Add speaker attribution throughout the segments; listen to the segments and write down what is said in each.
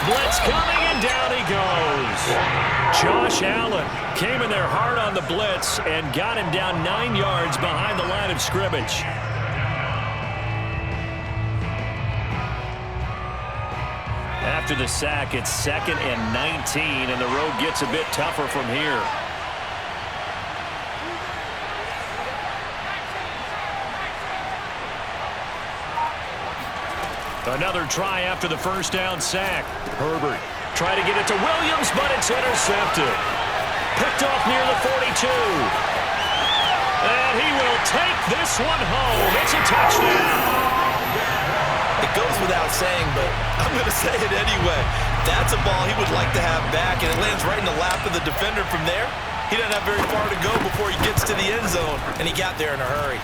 Speaker 1: Blitz coming, and down he goes. Josh Allen came in there hard on the blitz and got him down 9 yards behind the line of scrimmage. After the sack, it's 2nd and 19, and the road gets a bit tougher from here. Another try after the first down sack. Herbert try to get it to Williams, but it's intercepted. Picked off near the 42. And he will take this one home. It's a touchdown.
Speaker 2: It goes without saying, but I'm going to say it anyway. That's a ball he would like to have back, and it lands right in the lap of the defender from there. He doesn't have very far to go before he gets to the end zone, and he got there in a hurry.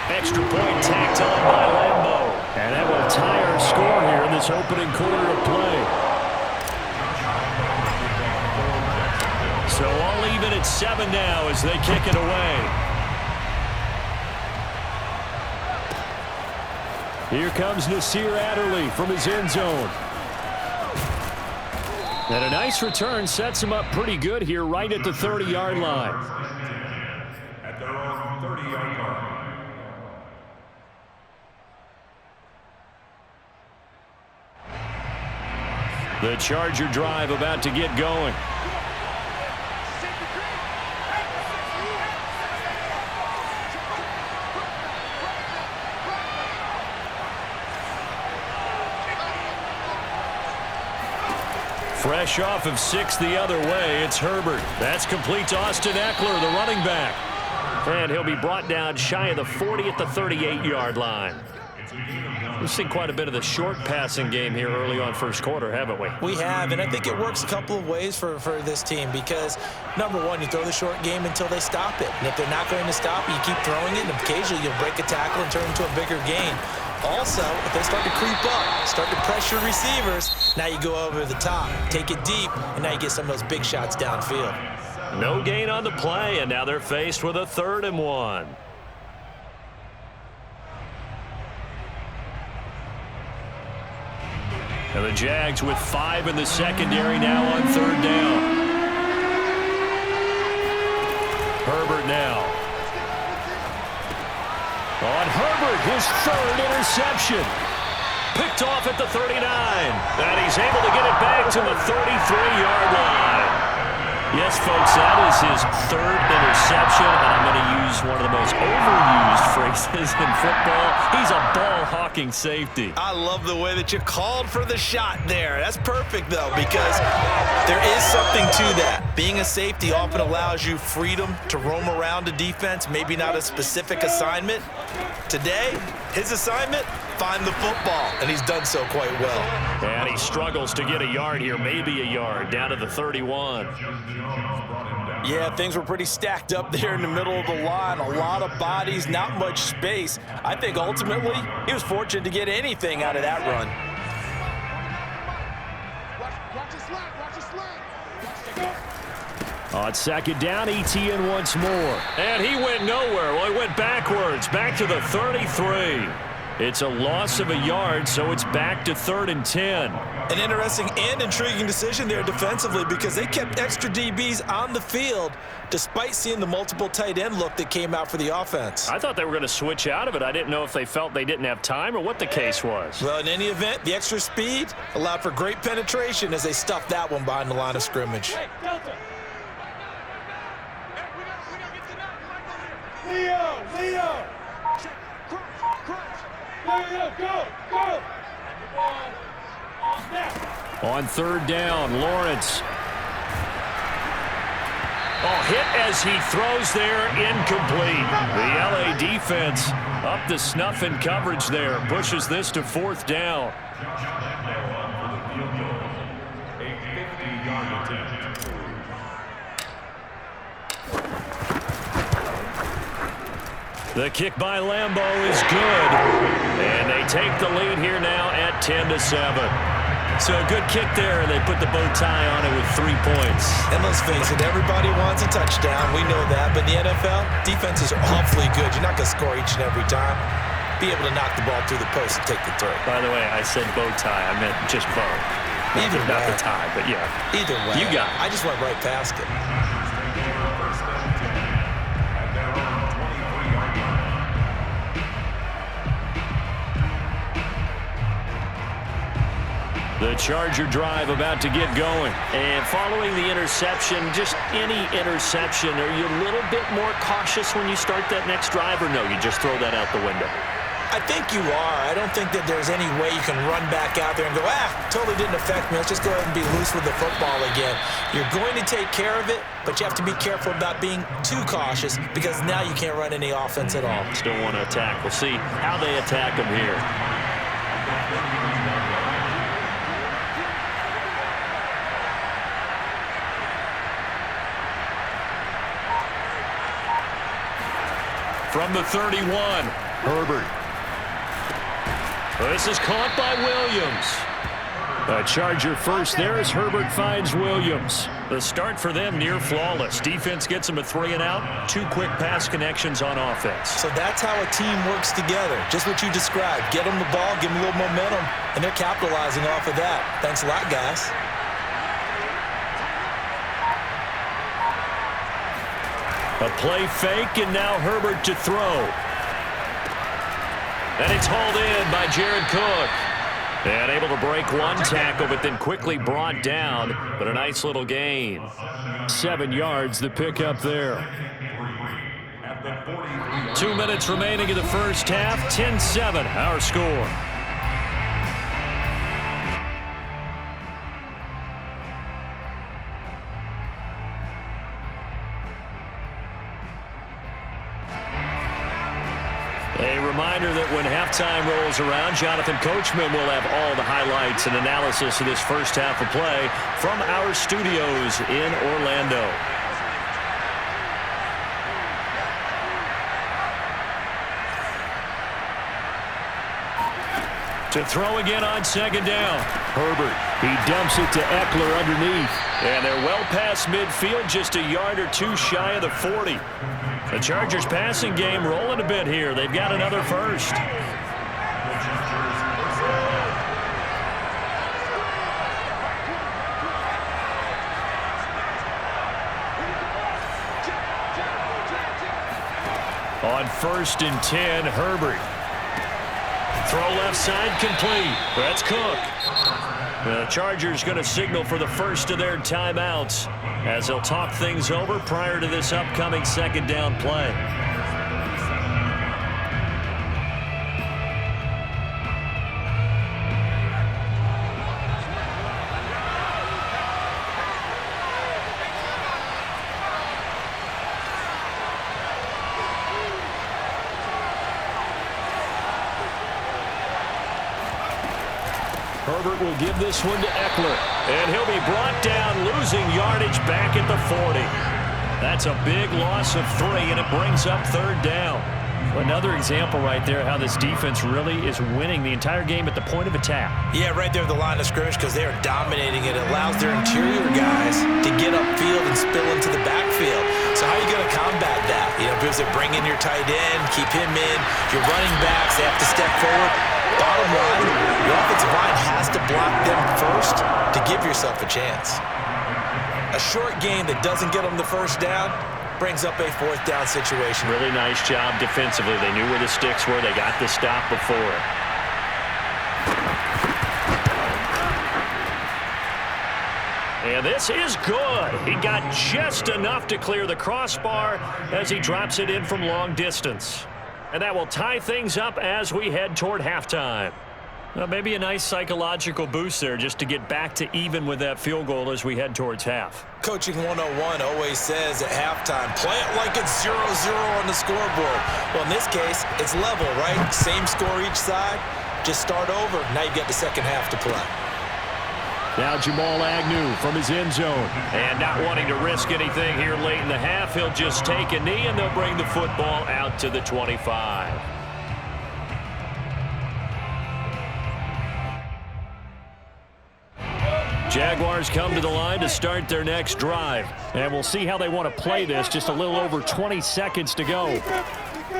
Speaker 1: Extra point tacked on by Lambeau. And that will tie our score here in this opening quarter of play. So all even at 7 now as they kick it away. Here comes Nasir Adderley from his end zone. And a nice return sets him up pretty good here right at the 30-yard line.
Speaker 3: At their own 30-yard line.
Speaker 1: The Charger drive about to get going. Fresh off of 6 the other way, it's Herbert. That's complete to Austin Eckler, the running back. And he'll be brought down shy of the 40 at the 38-yard line. We've seen quite a bit of the short passing game here early on first quarter, haven't we?
Speaker 2: We have, and I think it works a couple of ways for this team because, number one, you throw the short game until they stop it. And if they're not going to stop it, you keep throwing it, and occasionally you'll break a tackle and turn it into a bigger gain. Also, if they start to creep up, start to pressure receivers, now you go over the top, take it deep, and now you get some of those big shots downfield.
Speaker 1: No gain on the play, and now they're faced with a 3rd and 1. And the Jags with 5 in the secondary now on 3rd down. Herbert now. On Herbert, his 3rd interception. Picked off at the 39. And he's able to get it back to the 33-yard line. Yes, folks, that is his 3rd interception, and I'm going to use one of the most overused phrases in football. He's a ball-hawking safety.
Speaker 2: I love the way that you called for the shot there. That's perfect, though, because there is something to that. Being a safety often allows you freedom to roam around a defense, maybe not a specific assignment. Today, his assignment, find the football, and he's done so quite well.
Speaker 1: And he struggles to get a yard here, maybe a yard, down to the 31.
Speaker 2: Yeah, things were pretty stacked up there in the middle of the line. A lot of bodies, not much space. I think ultimately he was fortunate to get anything out of that run.
Speaker 1: On 2nd down, ETN once more. And he went nowhere. Well, he went backwards, back to the 33. It's a loss of a yard, so it's back to 3rd and 10.
Speaker 2: An interesting and intriguing decision there defensively because they kept extra DBs on the field despite seeing the multiple tight end look that came out for the offense.
Speaker 1: I thought they were going to switch out of it. I didn't know if they felt they didn't have time or what the case was.
Speaker 2: Well, in any event, the extra speed allowed for great penetration as they stuffed that one behind the line of scrimmage.
Speaker 4: Leo! Go!
Speaker 1: On 3rd down, Lawrence. Oh, hit as he throws there, incomplete. The LA defense up to snuff in coverage there. Pushes this to 4th down. The kick by Lambeau is good. And they take the lead here now at 10-7. So a good kick there, and they put the bow tie on it with 3 points.
Speaker 2: And let's face it, everybody wants a touchdown. We know that. But in the NFL, defenses are awfully good. You're not going to score each and every time. Be able to knock the ball through the post and take the throw.
Speaker 1: By the way, I said bow tie. I meant just bow.
Speaker 2: Either
Speaker 1: not
Speaker 2: way.
Speaker 1: the tie, but yeah.
Speaker 2: Either way.
Speaker 1: You got it.
Speaker 2: I just went right past it.
Speaker 1: The Charger drive about to get going. And following the interception, just any interception, are you a little bit more cautious when you start that next drive, or no, you just throw that out the window?
Speaker 2: I think you are. I don't think that there's any way you can run back out there and go, totally didn't affect me. Let's just go ahead and be loose with the football again. You're going to take care of it, but you have to be careful about being too cautious because now you can't run any offense at all.
Speaker 1: Still want to attack. We'll see how they attack them here. From the 31, Herbert. This is caught by Williams. A Charger first there as Herbert finds Williams. The start for them near flawless. Defense gets them a 3-and-out. 2 quick pass connections on offense.
Speaker 2: So that's how a team works together. Just what you described. Get them the ball, give them a little momentum, and they're capitalizing off of that. Thanks a lot, guys.
Speaker 1: A play fake, and now Herbert to throw. And it's hauled in by Jared Cook. And able to break one tackle, but then quickly brought down. But a nice little gain. 7 yards, the pickup there. 2 minutes remaining in the first half. 10-7, our score. A reminder that when halftime rolls around, Jonathan Coachman will have all the highlights and analysis of this first half of play from our studios in Orlando. To throw again on second down. Herbert. He dumps it to Eckler underneath. And they're well past midfield, just a yard or two shy of the 40. The Chargers passing game rolling a bit here. They've got another first. On 1st and 10, Herbert. Throw left side complete. That's Cook. The Chargers going to signal for the first of their timeouts as they'll talk things over prior to this upcoming second down play. Herbert will give this one to Eckler. And he'll be brought down, losing yardage back at the 40. That's a big loss of 3, and it brings up 3rd down. Another example right there how this defense really is winning the entire game at the point of attack.
Speaker 2: Yeah, right there at the line of scrimmage because they are dominating it. It allows their interior guys to get upfield and spill into the backfield. So how are you going to combat that? You know, because they bring in your tight end, keep him in. Your running backs, they have to step forward. Bottom line, your offensive line has to block them first to give yourself a chance. A short game that doesn't get them the first down brings up a 4th down situation.
Speaker 1: Really nice job defensively. They knew where the sticks were. They got the stop before. And this is good. He got just enough to clear the crossbar as he drops it in from long distance. And that will tie things up as we head toward halftime. Well, maybe a nice psychological boost there just to get back to even with that field goal as we head towards half.
Speaker 2: Coaching 101 always says at halftime, play it like it's 0-0 on the scoreboard. Well, in this case, it's level, right? Same score each side. Just start over. Now you get the second half to play.
Speaker 1: Now Jamal Agnew from his end zone. And not wanting to risk anything here late in the half, he'll just take a knee and they'll bring the football out to the 25. Jaguars come to the line to start their next drive. And we'll see how they want to play this. Just a little over 20 seconds to go.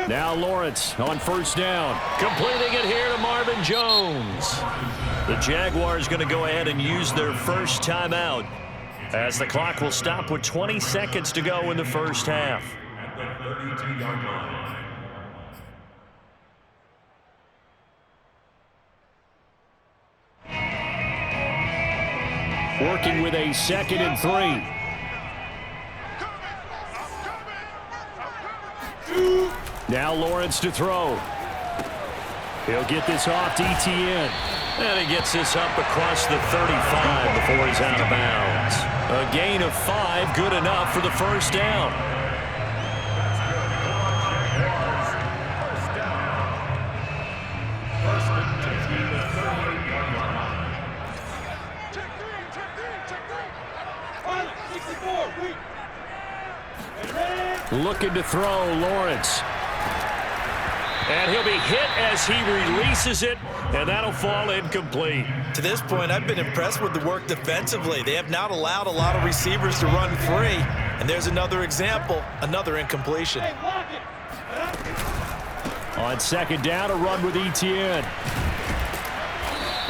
Speaker 1: Now Lawrence on 1st down. Completing it here to Marvin Jones. The Jaguars going to go ahead and use their first timeout as the clock will stop with 20 seconds to go in the first half.
Speaker 3: At the 32-yard line.
Speaker 1: Working with a 2nd and 3. Now Lawrence to throw. He'll get this off to Etienne. And he gets this up across the 35 before he's out of bounds. A gain of 5, good enough for the first down. Looking to throw, Lawrence. And he'll be hit as he releases it, and that'll fall incomplete.
Speaker 2: To this point, I've been impressed with the work defensively. They have not allowed a lot of receivers to run free. And there's another example, another incompletion.
Speaker 1: On 2nd down, a run with Etienne.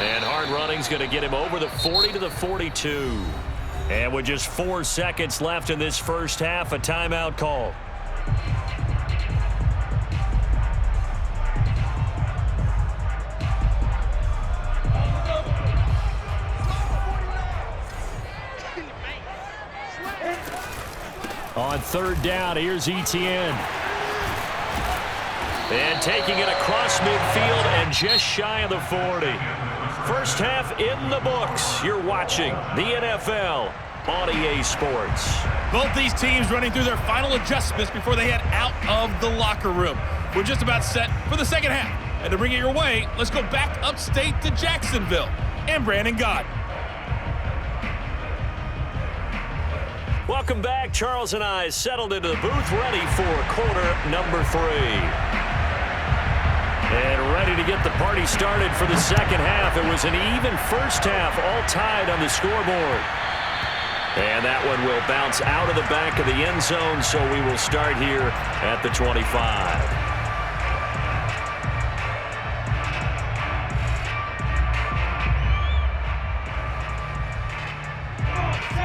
Speaker 1: And hard running's going to get him over the 40 to the 42. And with just 4 seconds left in this first half, a timeout call. On 3rd down, here's Etienne. And taking it across midfield and just shy of the 40. First half in the books. You're watching the NFL on EA Sports.
Speaker 5: Both these teams running through their final adjustments before they head out of the locker room. We're just about set for the second half. And to bring it your way, let's go back upstate to Jacksonville and Brandon Gott.
Speaker 1: Welcome back. Charles and I settled into the booth, ready for quarter number 3. And ready to get the party started for the second half. It was an even first half, all tied on the scoreboard. And that one will bounce out of the back of the end zone, so we will start here at the 25.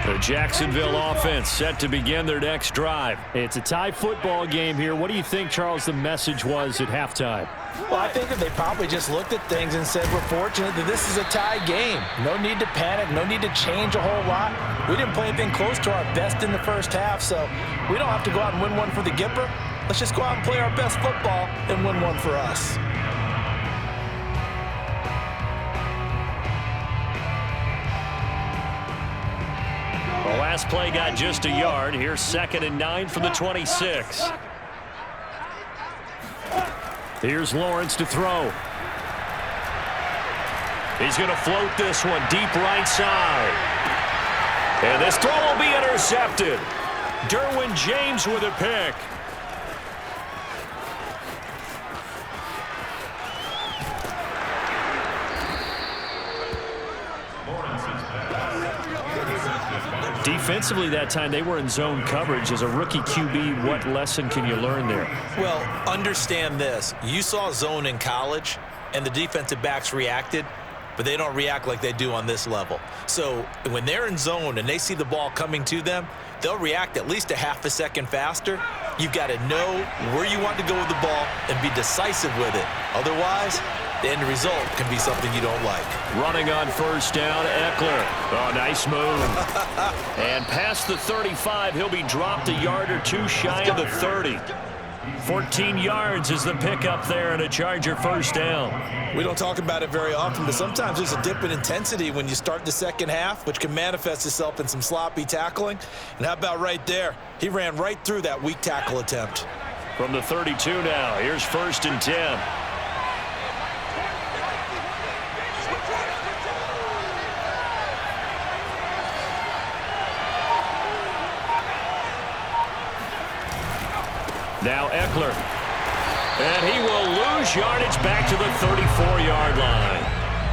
Speaker 1: The Jacksonville offense set to begin their next drive. It's a tie football game here. What do you think, Charles, the message was at halftime?
Speaker 2: Well, I think that they probably just looked at things and said, we're fortunate that this is a tie game. No need to panic. No need to change a whole lot. We didn't play anything close to our best in the first half, so we don't have to go out and win one for the Gipper. Let's just go out and play our best football and win one for us.
Speaker 1: The last play got just a yard. Here's 2nd and 9 from the 26. Here's Lawrence to throw. He's going to float this one deep right side. And this throw will be intercepted. Derwin James with a pick. Defensively that time, they were in zone coverage. As a rookie QB, what lesson can you learn there?
Speaker 2: Well, understand this. You saw zone in college, and the defensive backs reacted, but they don't react like they do on this level. So when they're in zone and they see the ball coming to them, they'll react at least a half a second faster. You've got to know where you want to go with the ball and be decisive with it. Otherwise, the end result can be something you don't like.
Speaker 1: Running on first down, Eckler. Oh, nice move. And past the 35, he'll be dropped a yard or two shy of the 30. 14 yards is the pickup there and a Charger first down.
Speaker 2: We don't talk about it very often, but sometimes there's a dip in intensity when you start the second half, which can manifest itself in some sloppy tackling. And how about right there? He ran right through that weak tackle attempt.
Speaker 1: From the 32 now, here's 1st and 10. Now Eckler. And he will lose yardage back to the 34-yard line.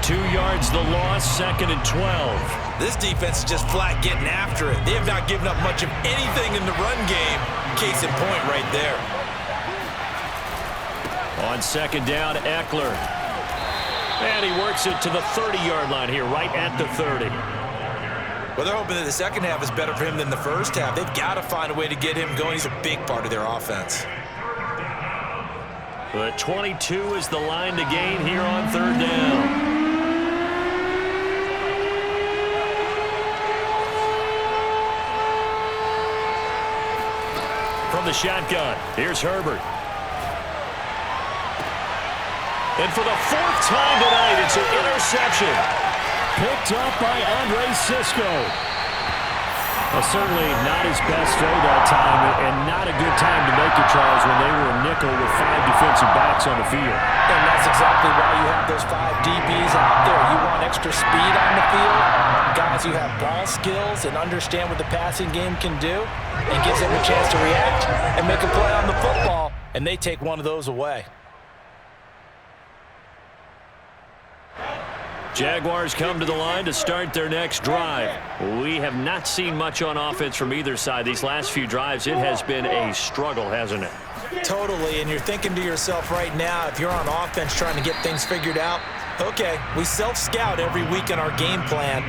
Speaker 1: 2 yards the loss, 2nd and 12.
Speaker 2: This defense is just flat getting after it. They have not given up much of anything in the run game. Case in point right there.
Speaker 1: On 2nd down, Eckler. And he works it to the 30-yard line here, right at the 30.
Speaker 2: Well, they're hoping that the second half is better for him than the first half. They've got to find a way to get him going. He's a big part of their offense.
Speaker 1: But 22 is the line to gain here on third down. From the shotgun, here's Herbert. And for the fourth time tonight, it's an interception. Picked up by Andre Sisco. Well, certainly not his best throw that time, and not a good time to make it, Charles, when they were a nickel with 5 defensive backs on the field.
Speaker 2: And that's exactly why you have those 5 DBs out there. You want extra speed on the field, guys who have ball skills and understand what the passing game can do. It gives them a chance to react and make a play on the football, and they take one of those away.
Speaker 1: Jaguars come to the line to start their next drive. We have not seen much on offense from either side. These last few drives, it has been a struggle, hasn't it?
Speaker 2: Totally, and you're thinking to yourself right now, if you're on offense trying to get things figured out, okay, we self-scout every week in our game plan.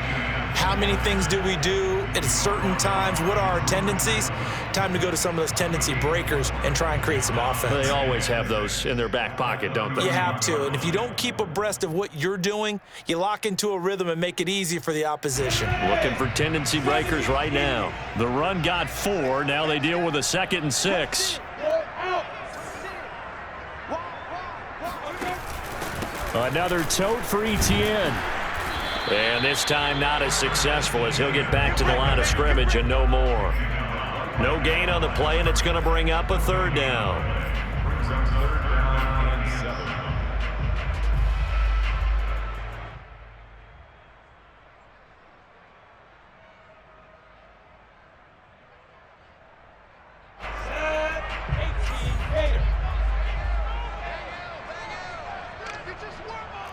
Speaker 2: How many things do we do at certain times? What are our tendencies? Time to go to some of those tendency breakers and try and create some offense.
Speaker 1: They always have those in their back pocket, don't they?
Speaker 2: You have to, and if you don't keep abreast of what you're doing, you lock into a rhythm and make it easy for the opposition.
Speaker 1: Looking for tendency breakers right now. The run got 4. Now they deal with a 2nd and 6. Another tote for Etienne. And this time not as successful as he'll get back to the line of scrimmage and no more. No gain on the play, and it's going to bring up a 3rd down.
Speaker 3: Brings up 3rd down and 7.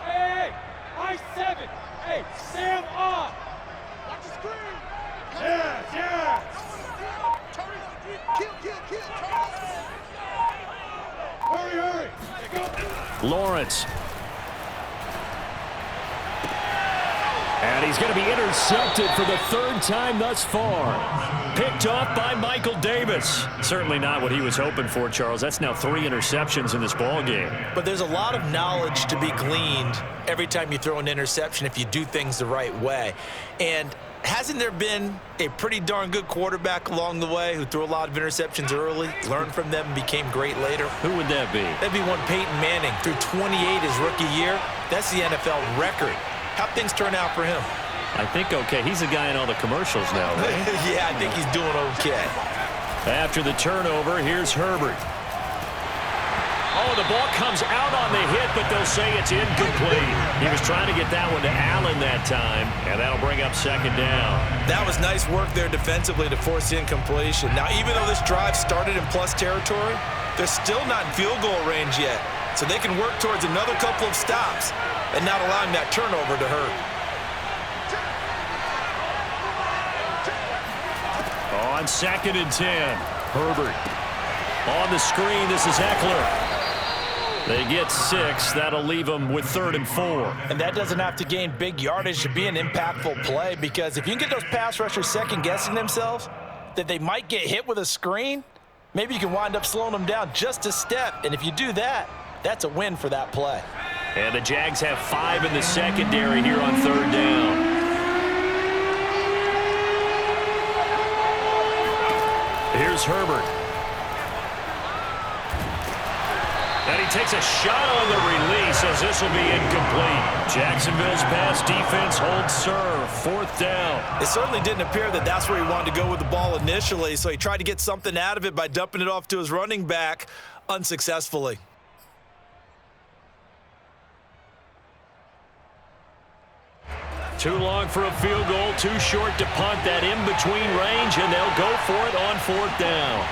Speaker 4: Hey, I-7. Hey, Sam on. Watch the screen. Yes, yes. Hurry, hurry.
Speaker 1: Lawrence. And he's going to be intercepted for the 3rd time thus far. Picked off by Michael Davis. Certainly not what he was hoping for, Charles. That's now 3 interceptions in this ball game.
Speaker 2: But there's a lot of knowledge to be gleaned every time you throw an interception if you do things the right way. And hasn't there been a pretty darn good quarterback along the way who threw a lot of interceptions early, learned from them, and became great later?
Speaker 1: Who would that be?
Speaker 2: That'd be one Peyton Manning. Threw 28 his rookie year. That's the NFL record. How'd things turn out for him?
Speaker 1: I think okay. He's a guy in all the commercials now, right?
Speaker 2: Yeah, I think he's doing okay.
Speaker 1: After the turnover, here's Herbert. Oh, the ball comes out on the hit, but they'll say it's incomplete. He was trying to get that one to Allen that time, and that'll bring up 2nd down.
Speaker 2: That was nice work there defensively to force the incompletion. Now, even though this drive started in plus territory, they're still not in field goal range yet. So they can work towards another couple of stops and not allowing that turnover to hurt.
Speaker 1: On 2nd and 10, Herbert. On the screen, this is Eckler. They get 6. That'll leave them with 3rd and 4.
Speaker 2: And that doesn't have to gain big yardage to be an impactful play, because if you can get those pass rushers second-guessing themselves that they might get hit with a screen, maybe you can wind up slowing them down just a step. And if you do that, that's a win for that play.
Speaker 1: And the Jags have 5 in the secondary here on 3rd down. Here's Herbert. And he takes a shot on the release as this will be incomplete. Jacksonville's pass defense holds serve. 4th down.
Speaker 2: It certainly didn't appear that that's where he wanted to go with the ball initially, so he tried to get something out of it by dumping it off to his running back unsuccessfully.
Speaker 1: Too long for a field goal, too short to punt. That in-between range, and they'll go for it on 4th down.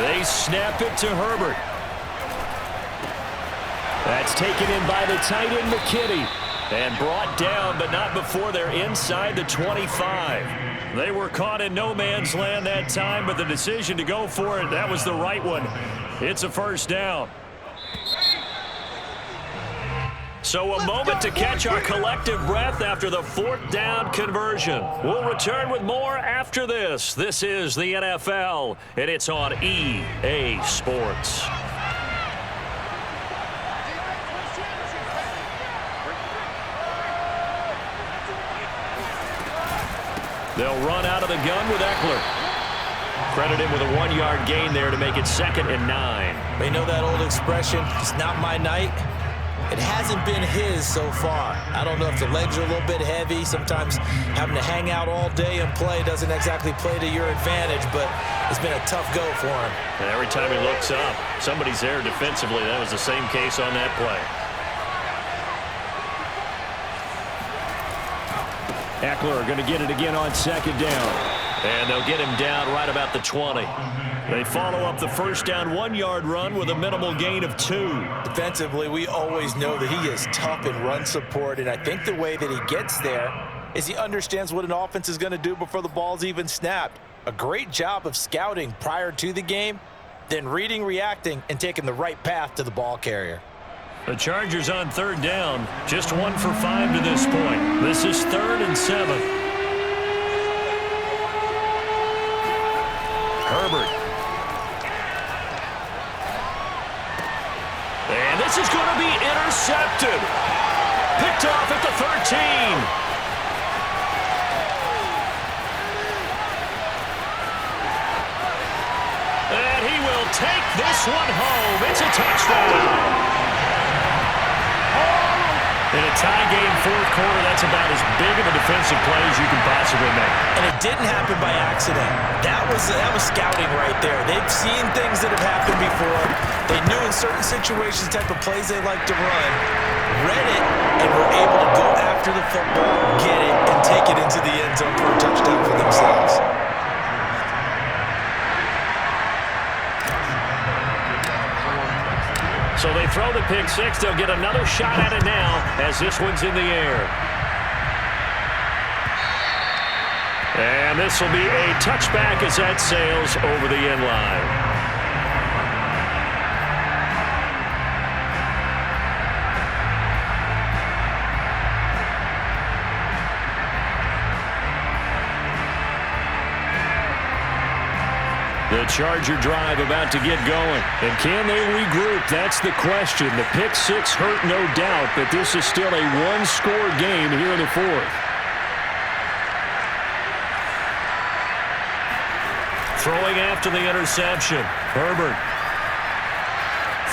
Speaker 1: They snap it to Herbert. That's taken in by the tight end, McKinney, and brought down, but not before they're inside the 25. They were caught in no man's land that time, but the decision to go for it, that was the right one. It's a 1st down. So a moment to catch our collective breath after the fourth down conversion. We'll return with more after this. This is the NFL, and it's on EA Sports. They'll run out of the gun with Eckler. Credit him with a 1-yard gain there to make it 2nd and 9.
Speaker 2: They know that old expression, it's not my night. It hasn't been his so far. I don't know if the legs are a little bit heavy. Sometimes having to hang out all day and play doesn't exactly play to your advantage, but it's been a tough go for him.
Speaker 1: And every time he looks up, somebody's there defensively. That was the same case on that play. Eckler going to get it again on 2nd down. And they'll get him down right about the 20. They follow up the first down 1-yard run with a minimal gain of 2.
Speaker 2: Defensively, we always know that he is tough in run support, and I think the way that he gets there is he understands what an offense is going to do before the ball's even snapped. A great job of scouting prior to the game, then reading, reacting, and taking the right path to the ball carrier.
Speaker 1: The Chargers on 3rd down, just 1 for 5 to this point. This is 3rd and 7. Herbert. And this is going to be intercepted. Picked off at the 13. And he will take this one home. It's a touchdown. In a tie game, 4th quarter, that's about as big of a defensive play as you can possibly make.
Speaker 2: And it didn't happen by accident. That was scouting right there. They've seen things that have happened before. They knew in certain situations the type of plays they like to run, read it, and were able to go after the football, get it, and take it into the end zone for a touchdown for themselves.
Speaker 1: So they throw the pick 6. They'll get another shot at it now as this one's in the air. And this will be a touchback as that sails over the end line. The Charger drive about to get going. And can they regroup? That's the question. The pick 6 hurt, no doubt, but this is still a one-score game here in the 4th. Throwing after the interception. Herbert.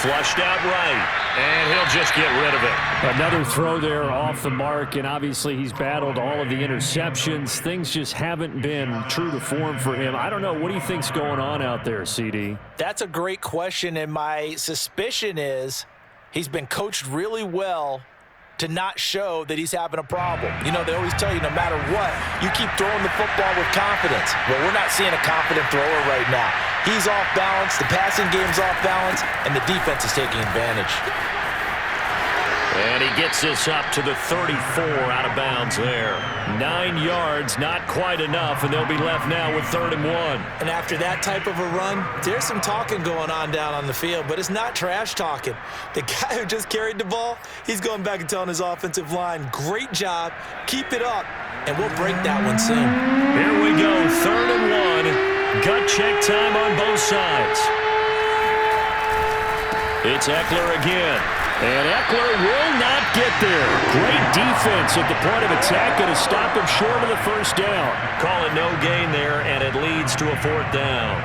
Speaker 1: Flushed out right. And he'll just get rid of it.
Speaker 6: Another throw there off the mark, and obviously he's battled all of the interceptions. Things just haven't been true to form for him. I don't know. What do you think's going on out there, CD?
Speaker 2: That's a great question, and my suspicion is he's been coached really well to not show that he's having a problem. You know, they always tell you no matter what, you keep throwing the football with confidence. Well, we're not seeing a confident thrower right now. He's off balance, the passing game's off balance, and the defense is taking advantage.
Speaker 1: And he gets this up to the 34 out of bounds there. 9 yards, not quite enough, and they'll be left now with 3rd and 1.
Speaker 2: And after that type of a run, there's some talking going on down on the field, but it's not trash talking. The guy who just carried the ball, he's going back and telling his offensive line, great job, keep it up, and we'll break that one soon.
Speaker 1: Here we go, 3rd and 1. Gut check time on both sides. It's Eckler again. And Eckler will not get there. Great defense at the point of attack. Going to stop him short of the first down. Call it no gain there, and it leads to a 4th down.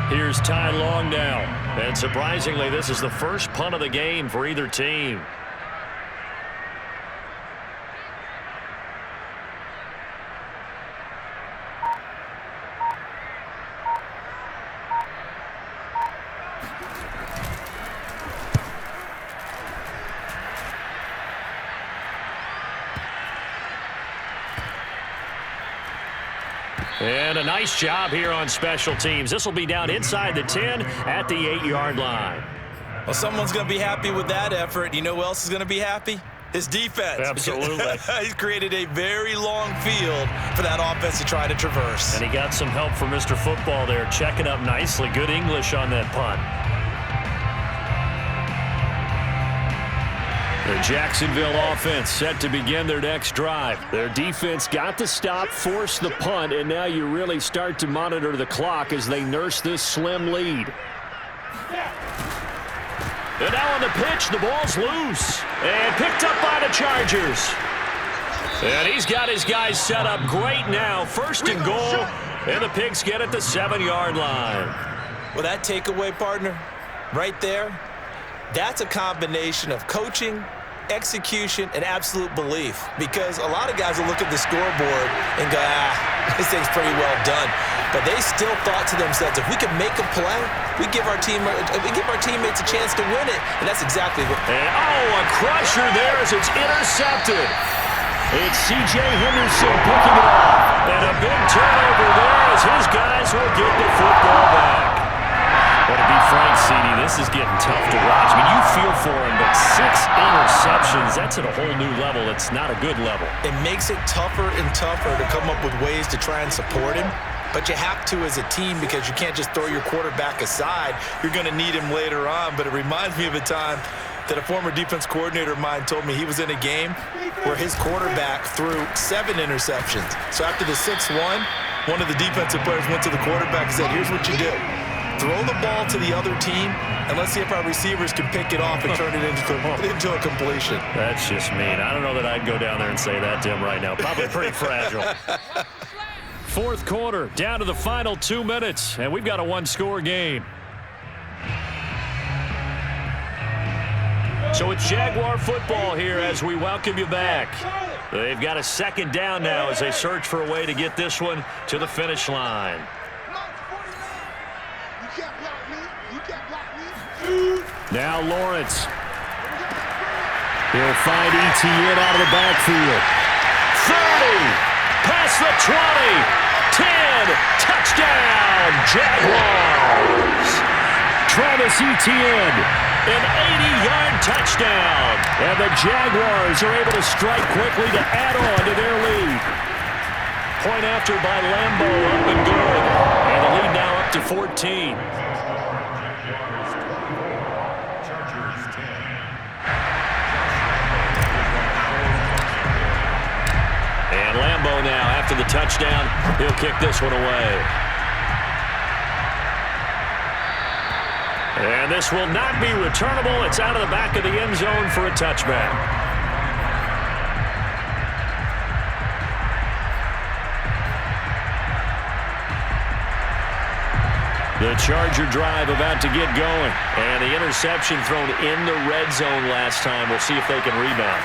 Speaker 1: Here's Ty Long now. And surprisingly, this is the first punt of the game for either team. And a nice job here on special teams. This will be down inside the 10 at the 8-yard line.
Speaker 2: Well, someone's going to be happy with that effort. You know who else is going to be happy? His defense.
Speaker 6: Absolutely.
Speaker 2: He's created a very long field for that offense to try to traverse.
Speaker 6: And he got some help from Mr. Football there, checking up nicely. Good English on that punt. The Jacksonville offense set to begin their next drive. Their defense got the stop, forced the punt, and now you really start to monitor the clock as they nurse this slim lead. And now on the pitch, the ball's loose. And picked up by the Chargers. And he's got his guys set up great now. First and goal, and the Pigs get at the 7-yard line.
Speaker 2: Well, that takeaway, partner, right there, that's a combination of coaching, execution, and absolute belief. Because a lot of guys will look at the scoreboard and go, this thing's pretty well done. But they still thought to themselves, if we can make a play, we give our teammates a chance to win it. And that's exactly what.
Speaker 1: And, a crusher there as it's intercepted. It's C.J. Henderson picking it off. And a big turnover there as his guys will get the football back. But to be frank, CD, this is getting tough to watch. I mean, you feel for him, but 6 interceptions, that's at a whole new level. It's not a good level.
Speaker 2: It makes it tougher and tougher to come up with ways to try and support him. But you have to as a team because you can't just throw your quarterback aside. You're going to need him later on. But it reminds me of a time that a former defense coordinator of mine told me he was in a game where his quarterback threw 7 interceptions. So after the 6th one of the defensive players went to the quarterback and said, here's what you do. Throw the ball to the other team, and let's see if our receivers can pick it off and turn it into a completion.
Speaker 6: That's just mean. I don't know that I'd go down there and say that to him right now. Probably pretty fragile. Fourth quarter, down to the final 2 minutes, and we've got a one-score game. So it's Jaguar football here as we welcome you back. They've got a second down now as they search for a way to get this one to the finish line. Now Lawrence. He'll find Etienne out of the backfield. 30, past the 20, 10, touchdown, Jaguars. Travis Etienne, an 80-yard touchdown. And the Jaguars are able to strike quickly to add on to their lead. Point after by Lambeau, up and good. And the lead now up to 14. And Lambeau now, after the touchdown, he'll kick this one away. And this will not be returnable. It's out of the back of the end zone for a touchback. The Charger drive about to get going. And the interception thrown in the red zone last time. We'll see if they can rebound.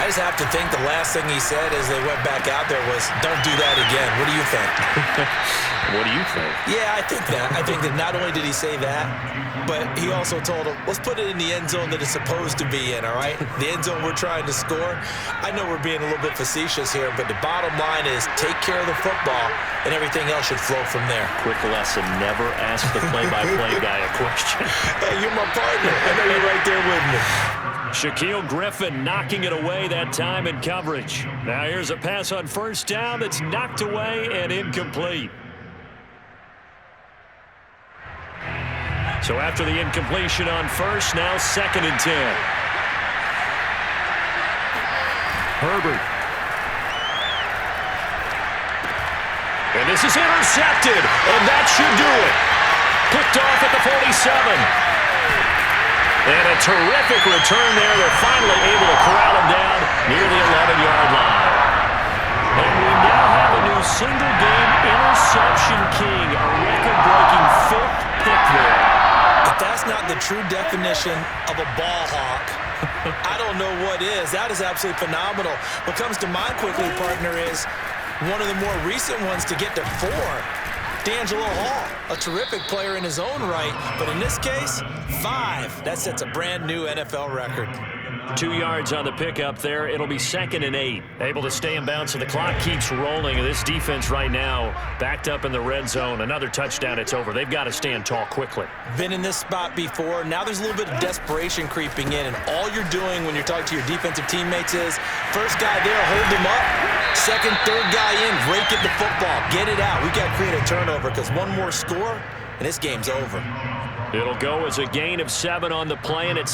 Speaker 2: I just have to think the last thing he said as they went back out there was, don't do that again. What do you think?
Speaker 6: What do you think?
Speaker 2: Yeah, I think that. I think that not only did he say that, but he also told him, let's put it in the end zone that it's supposed to be in, all right? The end zone we're trying to score. I know we're being a little bit facetious here, but the bottom line is take care of the football, and everything else should flow from there.
Speaker 6: Quick lesson, never ask the play-by-play guy a question.
Speaker 2: Hey, you're my partner. I know you're right there with me.
Speaker 6: Shaquille Griffin knocking it away that time in coverage. Now here's a pass on first down that's knocked away and incomplete. So after the incompletion on first, now 2nd and 10. Herbert. And this is intercepted, and that should do it. Picked off at the 47. And a terrific return there. They're finally able to corral him down near the 11-yard line. And we now have a new single-game interception king, a record-breaking 5th pick there.
Speaker 2: If that's not the true definition of a ball hawk, I don't know what is. That is absolutely phenomenal. What comes to mind quickly, partner, is one of the more recent ones to get to 4. D'Angelo Hall, a terrific player in his own right, but in this case, 5. That sets a brand new NFL record.
Speaker 1: 2 yards on the pickup there. It'll be 2nd and 8. Able to stay in bounds, so the clock keeps rolling. This defense right now backed up in the red zone. Another touchdown, it's over. They've got to stand tall quickly.
Speaker 2: Been in this spot before. Now there's a little bit of desperation creeping in, and all you're doing when you're talking to your defensive teammates is first guy there, hold him up. Second, third guy in, rake at the football. Get it out. We've got to create a turnover because one more score, and this game's over.
Speaker 1: It'll go as a gain of 7 on the play, and it's